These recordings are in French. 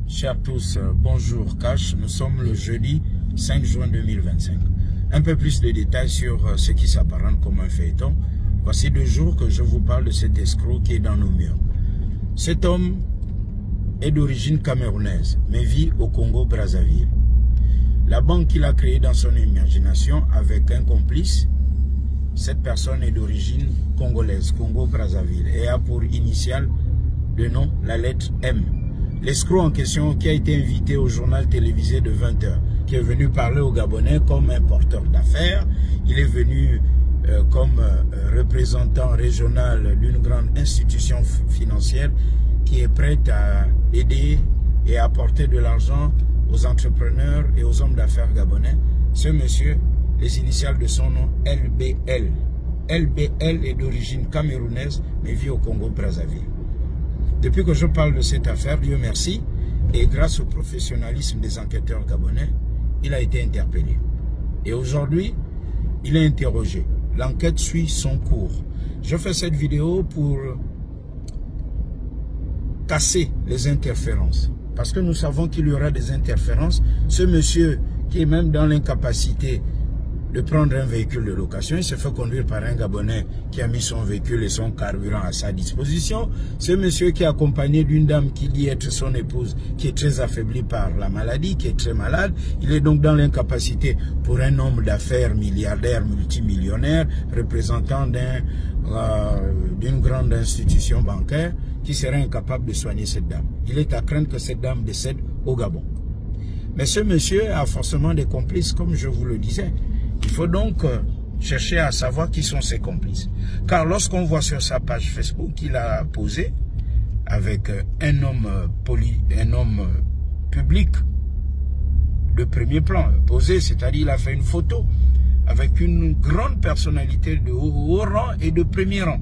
Chers tous, bonjour Cash. Nous sommes le jeudi 5 juin 2025. Un peu plus de détails sur ce qui s'apparente comme un feuilleton. Voici 2 jours que je vous parle de cet escroc qui est dans nos murs. Cet homme est d'origine camerounaise, mais vit au Congo-Brazzaville. La banque qu'il a créée dans son imagination avec un complice, cette personne est d'origine congolaise, Congo-Brazzaville, et a pour initiale de nom la lettre M. L'escroc en question qui a été invité au journal télévisé de 20h, qui est venu parler aux Gabonais comme un porteur d'affaires. Il est venu comme représentant régional d'une grande institution financière qui est prête à aider et à apporter de l'argent aux entrepreneurs et aux hommes d'affaires gabonais. Ce monsieur, les initiales de son nom, LBL. LBL est d'origine camerounaise, mais vit au Congo-Brazzaville. Depuis que je parle de cette affaire, Dieu merci, et grâce au professionnalisme des enquêteurs gabonais, il a été interpellé. Et aujourd'hui, il est interrogé. L'enquête suit son cours. Je fais cette vidéo pour casser les interférences. Parce que nous savons qu'il y aura des interférences. Ce monsieur qui est même dans l'incapacité de prendre un véhicule de location, il se fait conduire par un Gabonais qui a mis son véhicule et son carburant à sa disposition. Ce monsieur qui est accompagné d'une dame qui dit être son épouse, qui est très affaiblie par la maladie, qui est très malade. Il est donc dans l'incapacité pour un homme d'affaires milliardaire, multimillionnaire, représentant d'une grande institution bancaire, qui serait incapable de soigner cette dame. Il est à craindre que cette dame décède au Gabon. Mais ce monsieur a forcément des complices, comme je vous le disais. Il faut donc chercher à savoir qui sont ses complices. Car lorsqu'on voit sur sa page Facebook qu'il a posé avec un homme public de premier plan, posé, c'est-à-dire il a fait une photo avec une grande personnalité de haut rang et de premier rang,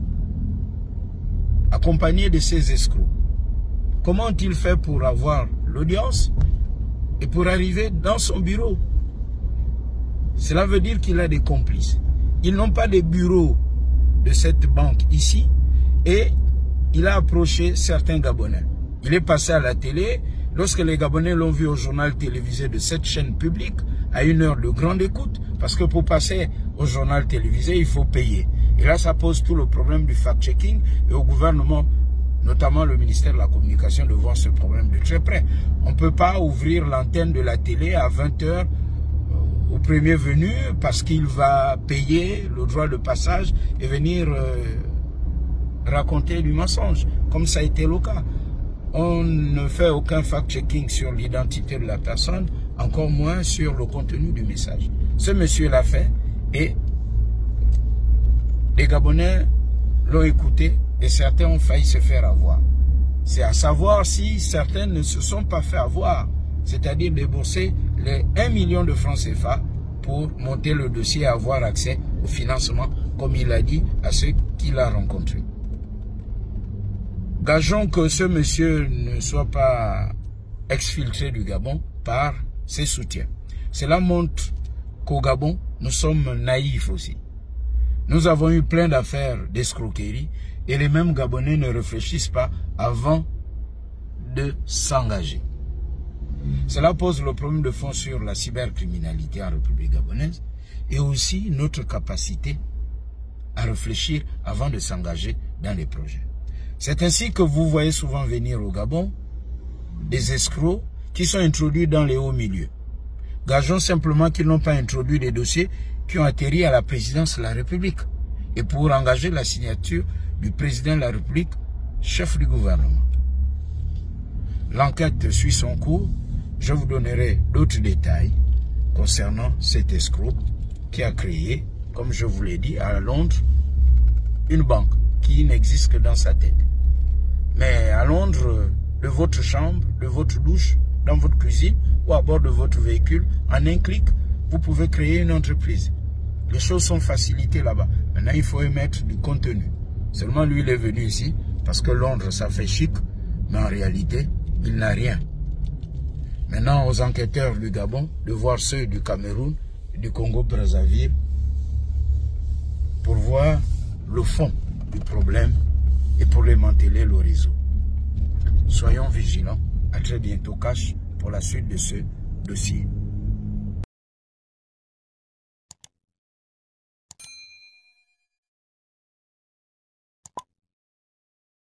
accompagné de ses escrocs. Comment ont-ils fait pour avoir l'audience et pour arriver dans son bureau? Cela veut dire qu'il a des complices. Ils n'ont pas de bureau de cette banque ici et il a approché certains Gabonais. Il est passé à la télé. Lorsque les Gabonais l'ont vu au journal télévisé de cette chaîne publique, à une heure de grande écoute, parce que pour passer au journal télévisé, il faut payer. Et là, ça pose tout le problème du fact-checking et au gouvernement, notamment le ministère de la Communication, de voir ce problème de très près. On ne peut pas ouvrir l'antenne de la télé à 20h au premier venu parce qu'il va payer le droit de passage et venir raconter du mensonge, comme ça a été le cas. On ne fait aucun fact-checking sur l'identité de la personne, encore moins sur le contenu du message. Ce monsieur l'a fait et les Gabonais l'ont écouté et certains ont failli se faire avoir. C'est à savoir si certains ne se sont pas fait avoir, c'est-à-dire débourser les 1 million de francs CFA pour monter le dossier et avoir accès au financement, comme il a dit à ceux qu'il a rencontrés. Gageons que ce monsieur ne soit pas exfiltré du Gabon par ses soutiens. Cela montre qu'au Gabon, nous sommes naïfs aussi. Nous avons eu plein d'affaires d'escroquerie et les mêmes Gabonais ne réfléchissent pas avant de s'engager. Cela pose le problème de fond sur la cybercriminalité en République gabonaise et aussi notre capacité à réfléchir avant de s'engager dans les projets. C'est ainsi que vous voyez souvent venir au Gabon des escrocs qui sont introduits dans les hauts milieux. Gageons simplement qu'ils n'ont pas introduit des dossiers qui ont atterri à la présidence de la République et pour engager la signature du président de la République, chef du gouvernement. L'enquête suit son cours. Je vous donnerai d'autres détails concernant cet escroc qui a créé, comme je vous l'ai dit, à Londres, une banque qui n'existe que dans sa tête. Mais à Londres, de votre chambre, de votre douche, dans votre cuisine ou à bord de votre véhicule, en un clic, vous pouvez créer une entreprise. Les choses sont facilitées là-bas. Maintenant, il faut y mettre du contenu. Seulement, lui, il est venu ici parce que Londres, ça fait chic, mais en réalité, il n'a rien. Maintenant, aux enquêteurs du Gabon, de voir ceux du Cameroun, du Congo-Brazzaville, pour voir le fond du problème et pour démanteler le réseau. Soyons vigilants. À très bientôt, Cash, pour la suite de ce dossier.